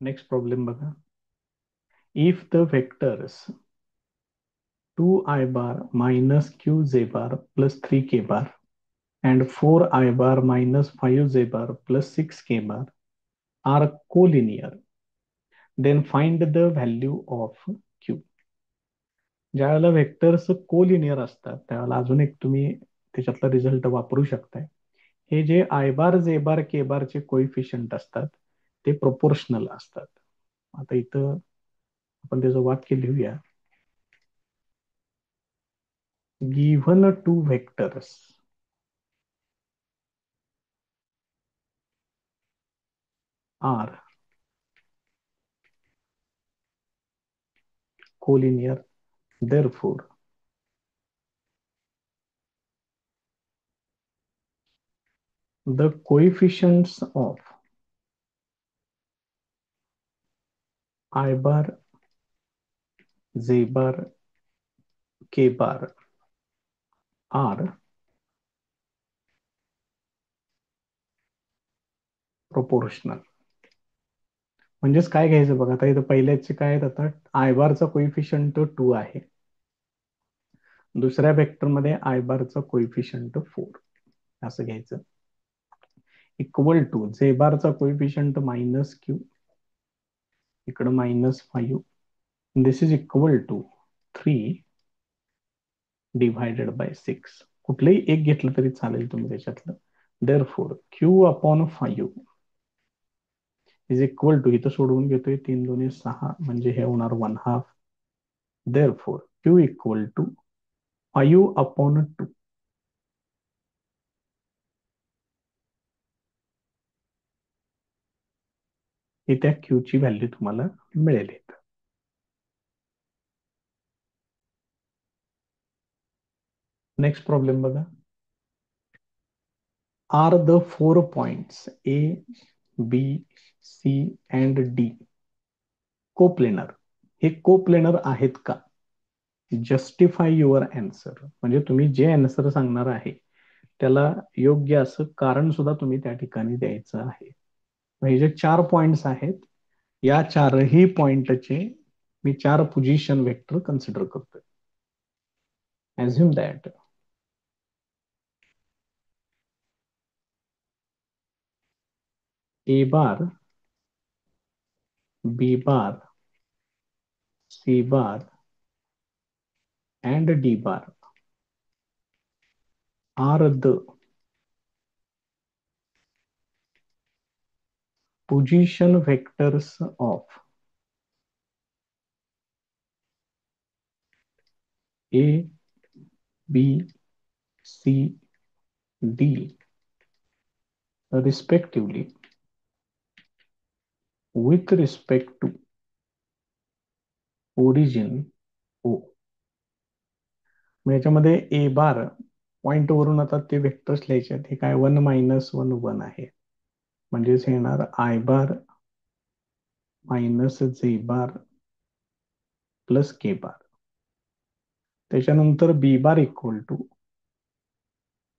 Next problem बघा. If the vectors 2i bar minus qj bar plus 3k bar and 4i bar minus 5j bar plus 6k bar are collinear, then find the value of q. ज्यावेळेला vectors collinear असतात त्यावेळेला अजून एक तुम्ही त्याच्यातला result वापरू शकताय. हे जे आय बार जे बार के बारचे कोइफिशियंट असतात ते प्रोपोर्शनल असतात. आता इथं आपण त्याचं वाक्य लिहूया. Given two vectors are collinear, therefore the coefficients of I bar, J bar, K bar are proportional. म्हणजेच काय घ्यायचं बघा. आता इथं पहिल्याचे काय आहेत. आता आय बारचा कोइफिशियंट 2 आहे. दुसऱ्या वेक्टर मध्ये आय बारचा कोइफिशियंट 4 असं घ्यायचं. इक्वल टू जे बारचा कोइफिशियंट -q, इकडं -5. This is equal to 3 divided by 6. कुठलंही एक घेतलं तरी चालेल तुम्ही त्याच्यातलं. Therefore q/5 is equal to, इथं सोडवून घेतोय 3 2 6 म्हणजे हे होणार 1/2. Therefore q equal to 5/2. ही त्या q ची व्हॅल्यू तुम्हाला मिळेल. नेक्स्ट प्रॉब्लेम बघा. Are the 4 points A, B, C and D coplanar. हे कोप्लेनर आहेत का? Justify your answer. म्हणजे तुम्ही जे आन्सर सांगणार आहे त्याला योग्य असं कारण सुद्धा तुम्ही त्या ठिकाणी द्यायचं आहे. हे जे 4 पॉइंट्स आहेत या चारही पॉइंटचे मी 4 पोझिशन वेक्टर कन्सिडर करतोय. ऍझ्युम that A bar, B bar, C bar and D bar are the position vectors of A, B, C, D respectively with respect to origin O. याच्यामध्ये ए बार पॉइंट वरून आता ते वेक्टर्स लिहायचे आहेत. हे काय 1 - 1 1 आहे. म्हणजेच येणार आय बार मायनस जे बार प्लस के बार. त्याच्यानंतर b bar equal to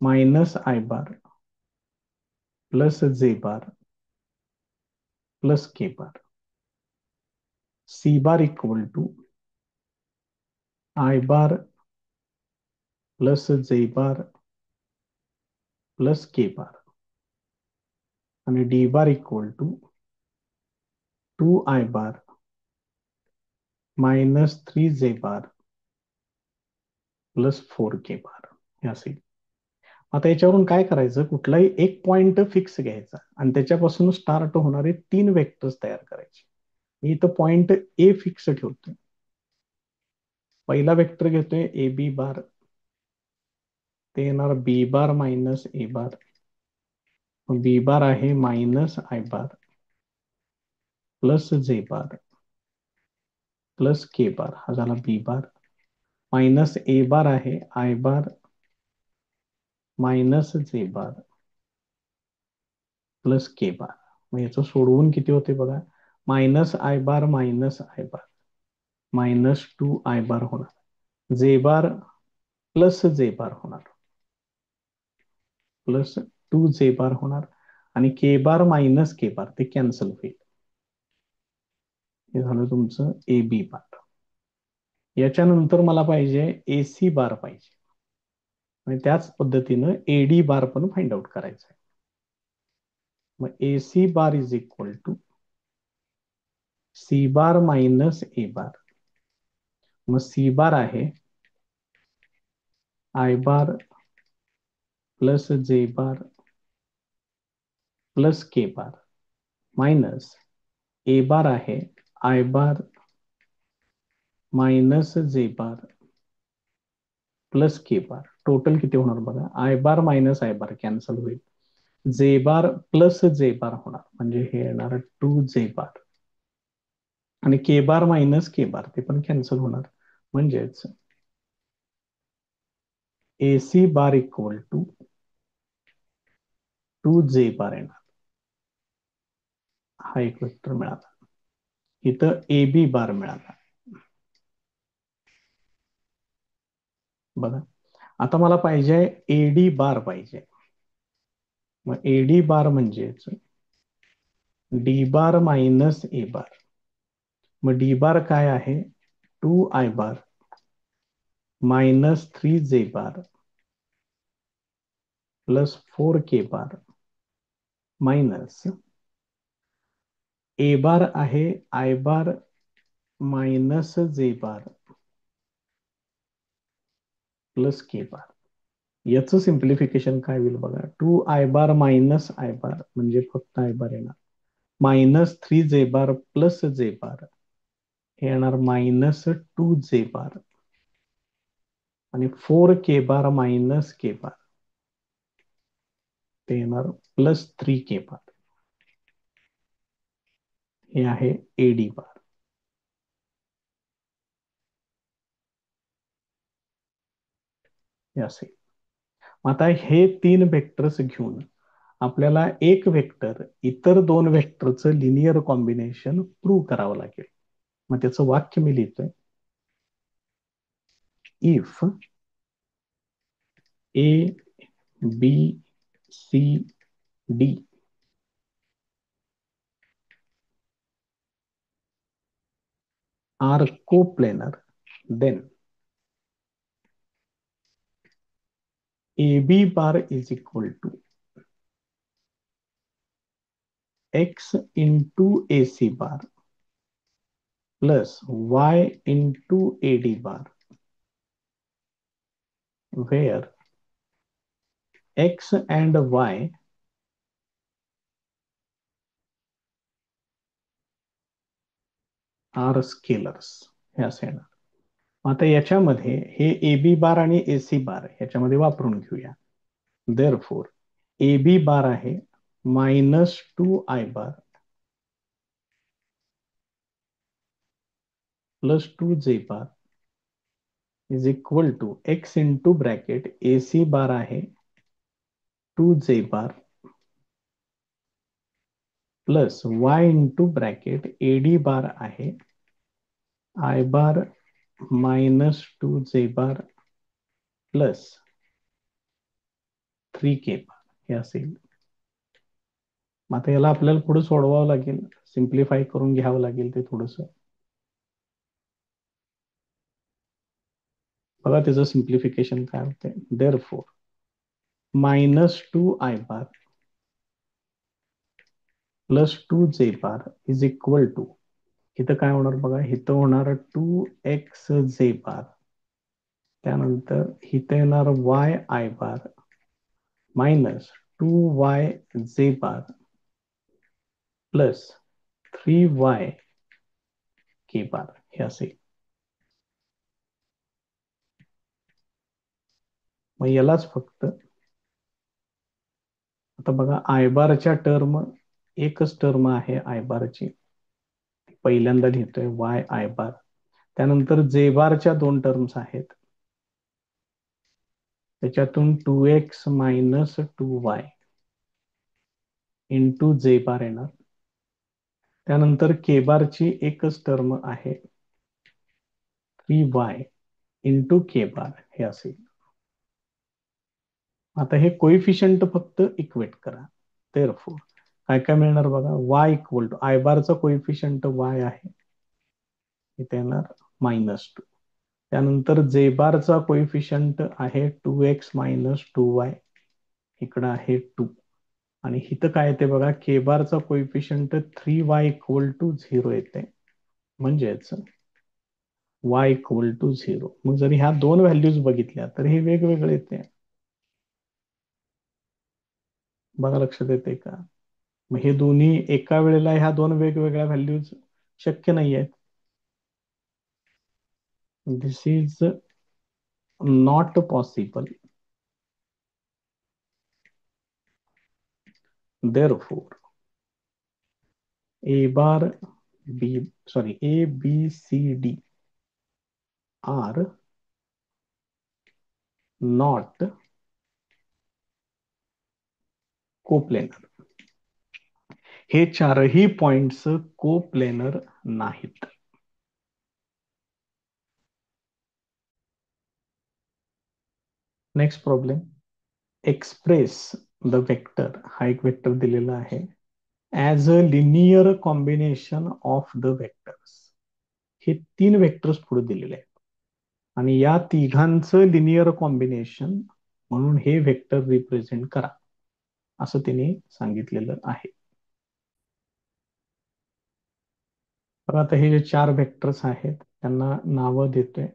-i bar plus j bar plus k bar. C bar equal to i bar plus j bar plus k bar आणि d bar equal to 2i bar -3j bar plus 4k bar हे असेल. आता याच्यावरून काय करायचं, कुठलाही एक point fix घ्यायचा आणि त्याच्यापासून स्टार्ट होणारे 3 वेक्टर्स तयार करायचे. मी इथं पॉइंट ए फिक्स ठेवतोय. पहिला वेक्टर घेतोय ए बी बार, ते येणार बी बार मायनस ए बार. बी बार आहे -I bar plus j bar plus k बार. हा झाला बी बार. मायनस ए बार आहे आय बार मायनस जे बार प्लस के बार. मग याचं सोडवून किती होते बघा. -आय बार -2i बार होणार. जे बार प्लस जे बार होणार प्लस 2 जे बार होणार आणि के बार मायनस के बार ते कॅन्सल होईल. हे झालं तुमचं ए बी बार. याच्यानंतर मला पाहिजे AC बार पाहिजे, आणि त्याच पद्धतीनं AD बार पण फाइंड आउट करायचं आहे. मग AC bar is equal to C bar minus A bar. मग C बार आहे I bar plus J bar plus K bar minus A bar आहे I bar minus J bar plus K bar. Total किती होणार बघा, I bar minus I bar cancel होईल, J bar plus J bar होणार, म्हणजे हे येणार 2J bar, आणि K bar minus K bar ते पण कॅन्सल होणार, म्हणजेच AC bar equal to 2J bar येणार. हा एक वेक्टर मिळाला. इथं AB बार मिळाला. बघा, आता मला पाहिजे AD बार पाहिजे. मग AD बार म्हणजेच D bar minus A bar. मग D बार काय आहे, 2I bar minus 3J bar plus 4K bar minus A bar आहे I bar minus J bar plus K बार. याचं सिम्प्लिफिकेशन काय होईल बघा, 2I बार मायनस I बार म्हणजे फक्त I बार येणार, minus 3J bar plus J बार हे येणार मायनस 2J बार, आणि 4K बार मायनस K बार ते येणार प्लस 3K बार. हे आहे AD बार. हे असे. आता हे 3 वेक्टर्स घेऊन आपल्याला एक वेक्टर इतर 2 वेक्टरचं लिनियर कॉम्बिनेशन प्रूव्ह करावं लागेल. मग त्याचं वाक्य मी लिहितोय, if A B C D are coplanar, then AB bar is equal to X into AC bar plus Y into AD bar, where X and Y are scalars. हे असं येणार. आता याच्यामध्ये हे AB बार आणि AC बार याच्यामध्ये वापरून घेऊया. देअरफोर AB बार आहे minus 2I bar plus 2J bar is equal to X into bracket AC bar आहे 2J bar plus Y into bracket AD bar आहे I bar minus 2J bar plus 3K bar हे असेल. आता याला आपल्याला पुढे सोडवावं लागेल, सिम्प्लिफाय करून घ्यावं लागेल ते थोडस. बघा त्याचं सिम्प्लिफिकेशन काय होते. Therefore minus 2I bar plus 2J bar is equal to, इथं काय होणार बघा, इथं होणार 2XJ बार, त्यानंतर इथं येणार YI बार मायनस 2YJ बार प्लस 3YK बार हे असेल. मग यालाच फक्त आता बघा आय बारच्या टर्म, एकच टर्म आहे आय बारची, पहिल्यांदा लिहितोय YI बार. त्यानंतर J बारच्या 2 टर्म्स आहेत, त्याच्यातून 2X minus 2Y into J बार येणार. त्यानंतर K बारची एकच टर्म आहे 3Y इंटू K बार हे असेल. आता हे कोइफिशियंट फक्त इक्वेट करा. देअरफोर काय काय मिळणार बघा, Y इक्वल टू आय बारचा कोइफिशियंट Y आहे इथे येणार -2. त्यानंतर जे बारचा कोइफिशियंट आहे 2x - 2y, इकडं आहे 2. आणि इथं काय येते बघा, के बारचा कोइफिशियंट 3y = 0 येते. म्हणजेच y = 0. मग जर ह्या दोन व्हॅल्यूज बघितल्या तर हे वेगवेगळे येते. बघा, लक्षात येते का? मग हे दोन्ही एका वेळेला ह्या दोन वेगवेगळ्या व्हॅल्यूज शक्य नाही आहेत. This is not possible. Therefore, A bar B, sorry, A, B, C, D are not coplanar. हे चारही पॉइंट्स कोप्लेनर नाहीत. Next problem, express the vector. हा एक वेक्टर दिलेला आहे as a linear combination of the vectors. हे 3 vectors पुढे दिलेले आहेत आणि या तिघांचं लिनियर कॉम्बिनेशन म्हणून हे वेक्टर रिप्रेझेंट करा, असं तिने सांगितलेलं आहे. तर आता हे जे 4 वेक्टर्स आहेत त्यांना नावं देतोय.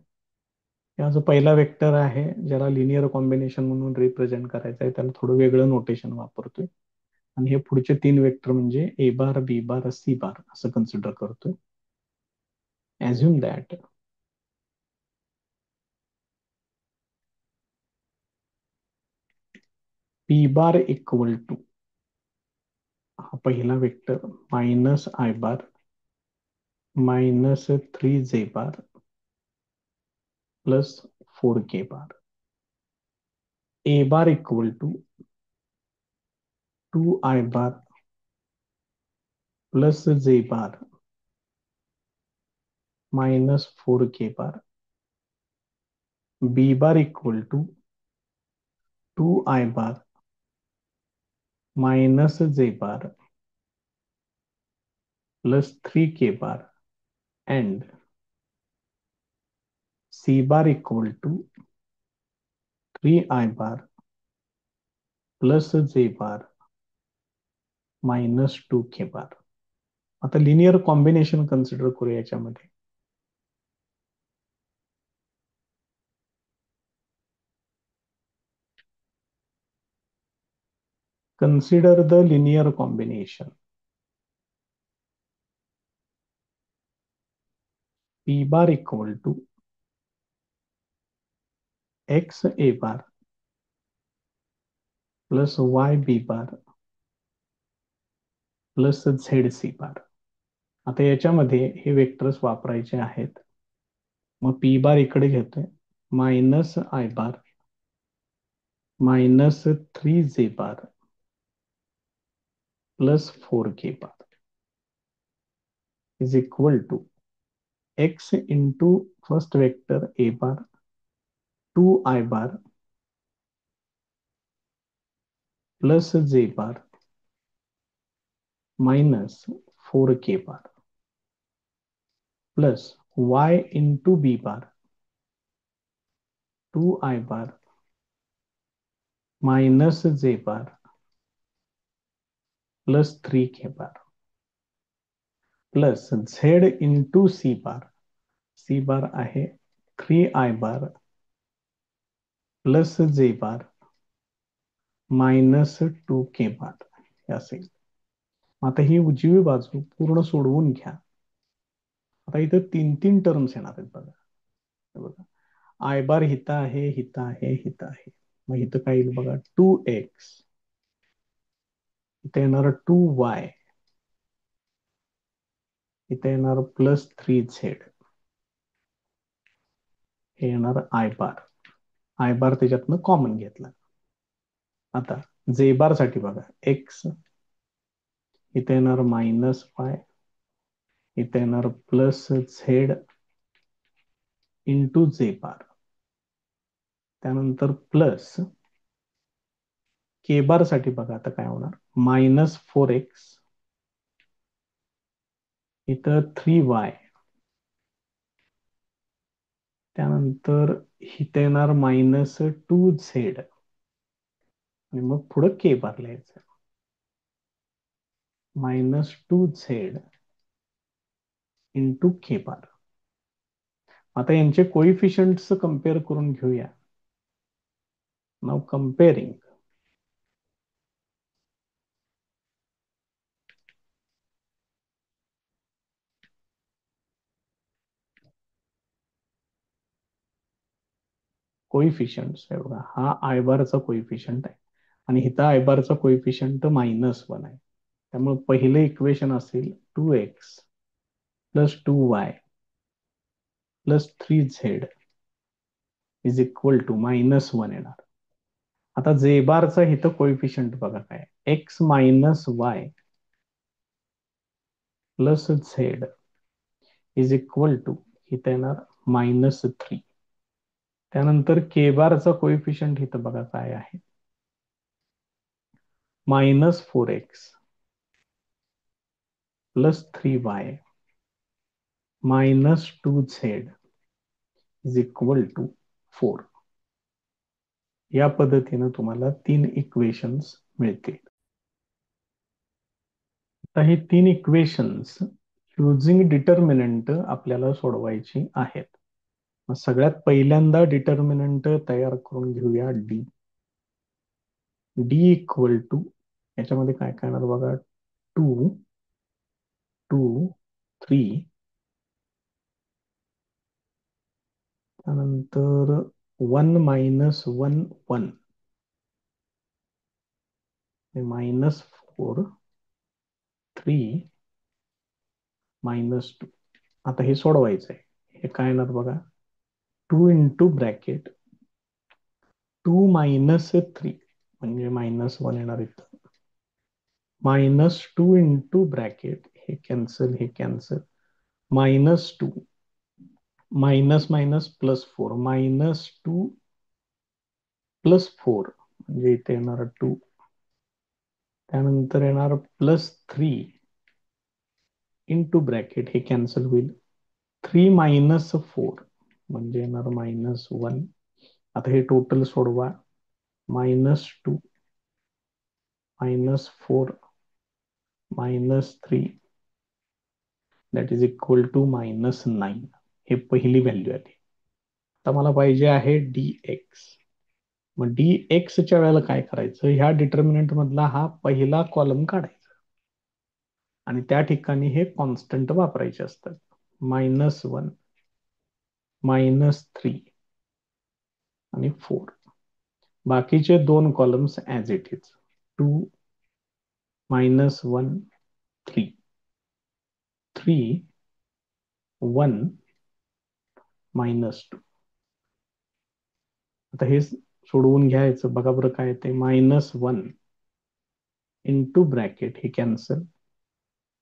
हा जो पहिला वेक्टर आहे ज्याला लिनियर कॉम्बिनेशन म्हणून रिप्रेझेंट करायचं आहे त्याला थोडं वेगळं नोटेशन वापरतोय. आणि हे पुढचे 3 वेक्टर म्हणजे ए बार, बी बार, सी बार असं कन्सिडर करतोय. Assume that P bar equal to, हा पहिला vector, -i bar -3j bar +4k bar. A bar equal to 2i bar +j bar -4k bar. B bar equal to 2i bar -j bar +3k bar. And C bar equal to 3i bar +j bar -2k bar. आता linear combination consider करूया याच्यामध्ये. Consider the linear combination. P bar equal to x a bar y b bar z c बार. आता याच्यामध्ये हे vectors वापरायचे आहेत. मग P बार इकडे घेतोय, -i bar -3j bar +4k bar is equal to x into first vector a bar 2i bar +j bar -4k bar plus y into b bar 2i bar -j bar +3k bar plus z into c bar. C bar आहे 3i bar +j bar -2k बार हे असेल. आता ही उजवी बाजू पूर्ण सोडवून घ्या. आता इथं 3 टर्म्स येणार आहेत बघा. हे बघा, आय बार हिता आहे, हिता आहे, हिता आहे. मग इथं काय येईल बघा, 2x, इथे येणार 2y, इथे येणार +3z, हे येणार आय बार. आय बार त्याच्यातनं कॉमन घेतला. आता जे बार साठी बघा, x, इथे येणार -y, इथे येणार +z इंटू जे बार. त्यानंतर प्लस के बार साठी बघा आता काय होणार, -4x, इथं 3y, त्यानंतर इथे येणार -2z आणि मग पुढं के बार लिहायचं. -2z इंटू के बार. आता यांचे कोइफिशियंट्स कम्पेअर करून घेऊया. नाव कम्पेअरिंग कोइफिशियंट्स आहे बघा, हा आय बारचा कोइफिशियंट आहे आणि इथं आय बारचा कोइफिशियंट -1 आहे. त्यामुळे पहिलं इक्वेशन असेल 2x plus 2y plus 3z is equal to -1 येणार. आता जे बारचा इथं कोइफिशियंट बघा काय, x minus y plus z is equal to इथं येणार -3. त्यानंतर के बारचा कोइफिशियंट इथं बघा काय आहे, -4x plus 3y -2z is equal to 4. या पद्धतीनं तुम्हाला 3 इक्वेशन्स मिळतील. आता ही 3 इक्वेशन्स युजिंग डिटर्मिनंट आपल्याला सोडवायची आहेत. मग सगळ्यात पहिल्यांदा डिटर्मिनंट तयार करून घेऊया डी. डी इक्वल टू याच्यामध्ये काय काय येणार बघा, 2 2 3 त्यानंतर 1 मायनस 1 1 -4 3 -2. आता हे सोडवायचं आहे. हे काय येणार बघा, 2 इंटू ब्रॅकेट 2 मायनस 3 म्हणजे -1 येणार इथं, -2 इंटू ब्रॅकेट हे कॅन्सल हे कॅन्सल -2 मायनस मायनस +4 -2 +4 म्हणजे इथे येणार 2. त्यानंतर येणार +3 इंटू ब्रॅकेट हे कॅन्सल होईल, 3 -4 म्हणजे येणार -1. आता हे टोटल सोडवा, -2 -4 -3 दॅट इज इक्वल टू -9. हे पहिली व्हॅल्यू आली. आता मला पाहिजे आहे dx. मग dx च्या वेळेला काय करायचं, ह्या डिटर्मिनंट मधला हा पहिला कॉलम काढायचा आणि त्या ठिकाणी हे कॉन्स्टंट वापरायचे असतात, -1 -3 आणि 4. बाकीचे 2 कॉलम्स ऍज इट इज, 2 -1 3 3 1 -2. आता हे सोडवून घ्यायचं बघा बरं काय ते, -1 इंटू ब्रॅकेट हे कॅन्सल,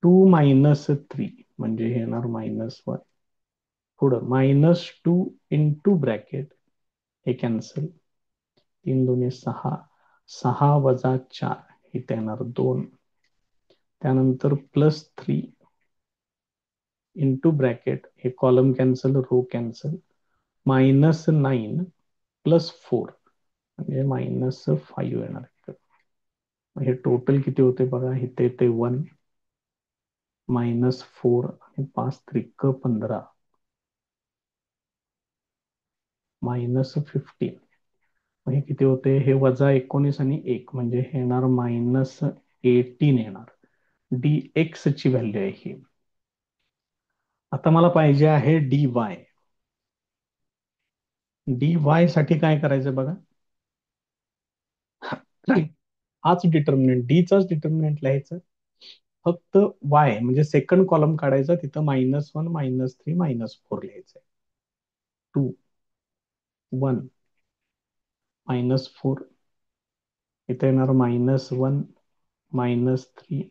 2 -3 म्हणजे हे येणार -1. पुढं -2 इंटू ब्रॅकेट हे कॅन्सल, 3 2 6 6 वजा 4 इथे येणार 2. त्यानंतर +3 इंटू ब्रॅकेट हे कॉलम कॅन्सल रो कॅन्सल, -9 +4 म्हणजे -5 येणार. हे टोटल किती होते बघा, इथे येते 1 -4 आणि 5 त्रिक 15 -15. हे किती होते, हे -19 आणि 1 म्हणजे हे येणार -18 येणार. dx ची व्हॅल्यू आहे ही. आता मला पाहिजे आहे dy. dy साठी काय करायचं बघा, हाच डिटर्मिनंट डीचाच डिटर्मिनंट लिहायचं, फक्त y म्हणजे सेकंड कॉलम काढायचा, तिथं -1 -3 -4 लिहायचं. 2 1 -4 इथे येणार -1 -3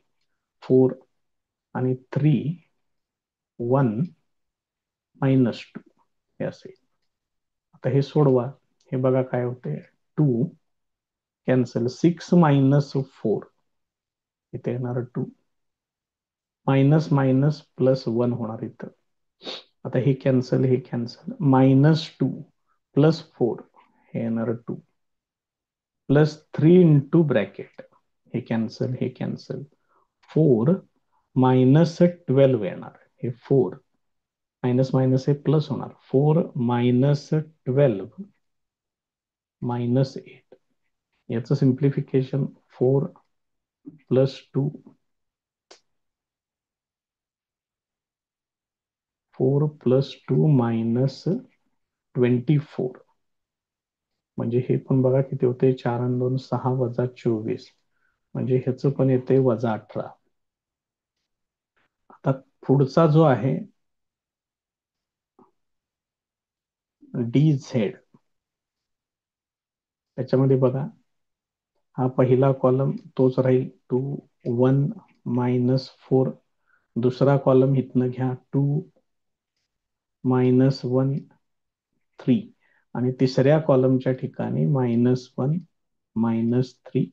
4 आणि 3 1 -2 हे असेल. आता हे सोडवा, हे बघा काय होते, 2 कॅन्सल 6 -4 इथे येणार 2 मायनस मायनस +1 होणार इथं, आता हे कॅन्सल, हे कॅन्सल. -2 + 4 हे येणार 2 +3 इंटू ब्रॅकेट, हे कॅन्सल, हे कॅन्सल. 4 - 12 येणार, हे 4 मायनस मायनस हे प्लस होणार. 4 - 12 -8. याचं सिम्प्लिफिकेशन 4 + 2 4 + 2 -24. म्हणजे हे पण बघा किती होते, 4 आणि 2 6 -24. म्हणजे ह्याचं पण येते -18. आता पुढचा जो आहे DZ, त्याच्यामध्ये बघा हा पहिला कॉलम तोच राहील 2 1 -4. दुसरा कॉलम इथनं घ्या 2 -1 3. आणि तिसऱ्या कॉलमच्या ठिकाणी -1 -3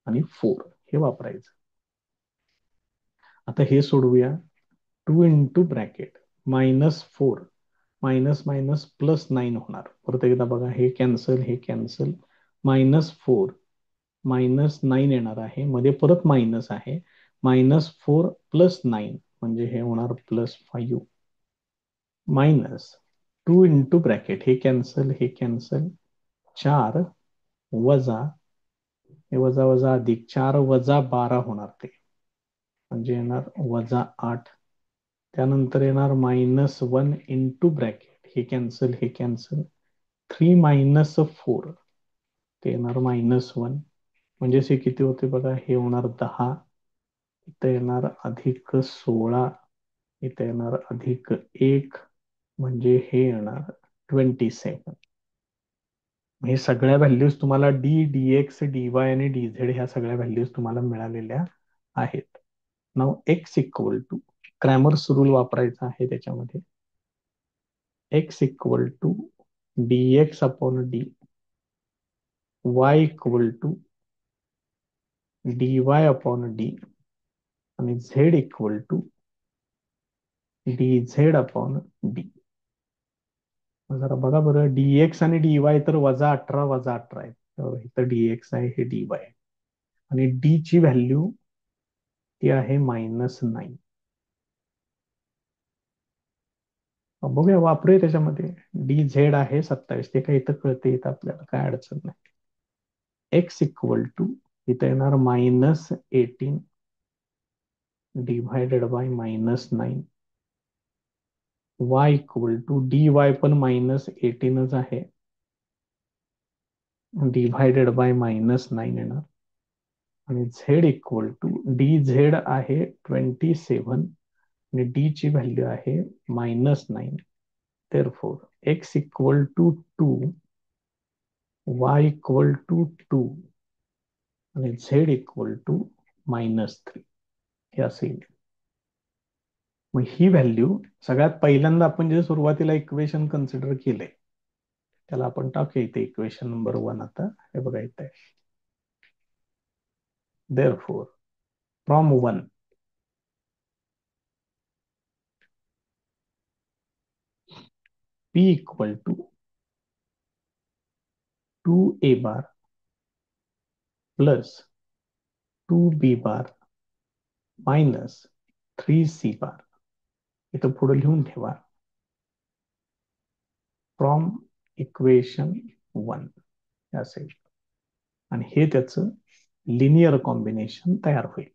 आणि 4 हे वापरायचं. आता हे सोडवूया. 2 इंटू ब्रॅकेट -4 मायनस मायनस +9 होणार. परत एकदा बघा, हे कॅन्सल, हे कॅन्सल. -4 -9 येणार आहे, मध्ये परत मायनस आहे. -4 + 9 म्हणजे हे होणार +5 -2 इंटू ब्रॅकेट, हे कॅन्सल, हे कॅन्सल. 4 वजा, हे वजा वजा अधिक, 4 - 12 होणार ते, म्हणजे येणार -8. त्यानंतर येणार -1 इंटू ब्रॅकेट, हे कॅन्सल, हे कॅन्सल. 3 - 4 ते येणार -1. म्हणजे हे किती होते बघा, हे होणार 10. इथे येणार +16. इथे येणार +1. म्हणजे हे येणार 27. हे सगळ्या व्हॅल्यूज तुम्हाला dx, dy आणि dz ह्या सगळ्या व्हॅल्यूज तुम्हाला मिळालेल्या आहेत. नाव x equal to, Cramer's rule वापरायचा आहे त्याच्यामध्ये. x equal to dx/d, y equal to dy/d आणि z इक्वल टू dz/d. जरा बघा बरं, dx आणि dy तर -18 -18 आहे. इथं dx आहे, हे dy आहे. आणि d ची व्हॅल्यू ती आहे -9. बघूया, वापरूया त्याच्यामध्ये. dz आहे 27, ते काही इथं कळते, इथं आपल्याला काय अडचण नाही. x इक्वल टू इथं येणार -18 divided by -9. y equal to dy पण -18च आहे, डिव्हायडेड बाय -9 येणार. आणि z इक्वल टू dz आहे 27 आणि d ची व्हॅल्यू आहे -9. therefore x equal to 2, y equal to 2 आणि z इक्वल टू -3 हे असेल. मग ही व्हॅल्यू सगळ्यात पहिल्यांदा आपण जे सुरुवातीला इक्वेशन कन्सिडर केलंय त्याला आपण टाकूया इथे, इक्वेशन नंबर 1. आता हे बघा इथे, therefore from 1 p equal to 2a bar plus 2b bar minus 3c bar, इथं पुढे लिहून ठेवा, फ्रॉम इक्वेशन 1 असेल. आणि हे त्याचं लिनियर कॉम्बिनेशन तयार होईल.